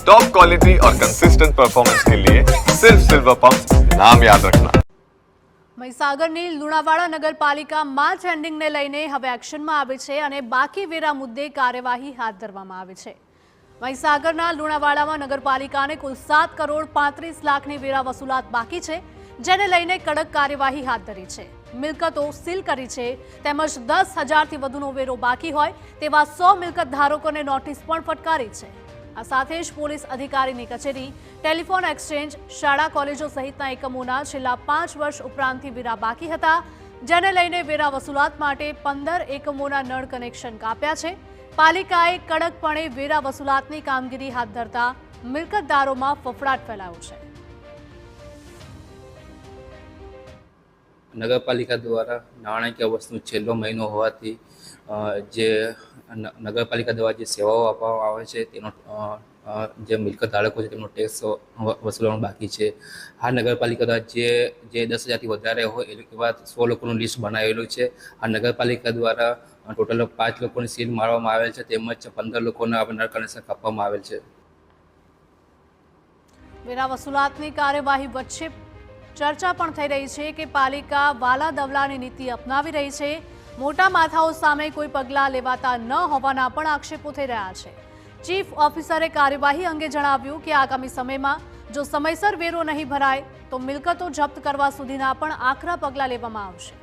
Top quality और consistent performance के लिए सिर्फ सिल्वर पंप नाम याद रखना। મહીસાગરની લુણાવાડા નગરપાલિકા માર્ચ એન્ડિંગને લઈને હવે એક્શનમાં આવી છે અને બાકી વેરા મુદ્દે કાર્યવાહી હાથ ધરવામાં આવી છે। મહીસાગરના લુણાવાડામાં નગરપાલિકાને કુલ 7 કરોડ 35 લાખની વેરા વસૂલાત બાકી છે, જેને લઈને કડક કાર્યવાહી હાથ ધરી છે। મિલકતો સીલ કરી છે તેમજ 10,000થી વધુનો વેરો બાકી હોય તેવા 100 મિલકત ધારકોને નોટિસ પણ ફટકારી છે। આ સાથે જ પોલીસ અધિકારીની કચેરી, ટેલિફોન એક્સચેન્જ, શાળા કોલેજો સહિતના એકમોના છેલ્લા 5 વર્ષ ઉપરાંતથી વેરા બાકી હતા, જેને લઈને વેરા વસૂલાત માટે 15 એકમોના નળ કનેક્શન કાપ્યા છે। પાલિકાએ કડકપણે વેરા વસૂલાતની કામગીરી હાથ ધરતા મિલકતદારોમાં ફફડાટ ફેલાયો છે। નગરપાલિકા દ્વારા નાણાકીય વર્ષનો છેલ્લો મહિનો હોવાથી જે નગરપાલિકા દ્વારા જે સેવાઓ આપવામાં આવે છે તેનો જે મિલકત ધારકો છે તેમનો ટેક્સ વસૂલવાનો બાકી છે। આ નગરપાલિકા દ્વારા જે 10,000થી વધારે હોય એવા 100 લોકોનું લિસ્ટ બનાવેલું છે। આ નગરપાલિકા દ્વારા ટોટલ 5 લોકોની સીલ મારવામાં આવેલ છે તેમજ 15 લોકોના નળ કનેક્શન કાપવામાં આવેલ છે। વેરા વસૂલાતની કાર્યવાહી વચ્ચે ચર્ચા પણ થઈ રહી છે કે પાલિકા વાલા દવલાની નીતિ અપનાવી રહી છે। મોટા માથાઓ સામે કોઈ પગલાં લેવાતા ન હોવાના પણ આક્ષેપો થઈ રહ્યા છે। ચીફ ઓફિસરે કાર્યવાહી અંગે જણાવ્યું કે આગામી સમયમાં જો સમયસર વેરો નહીં ભરાય તો મિલકતો જપ્ત કરવા સુધીના પણ આકરા પગલાં લેવામાં આવશે।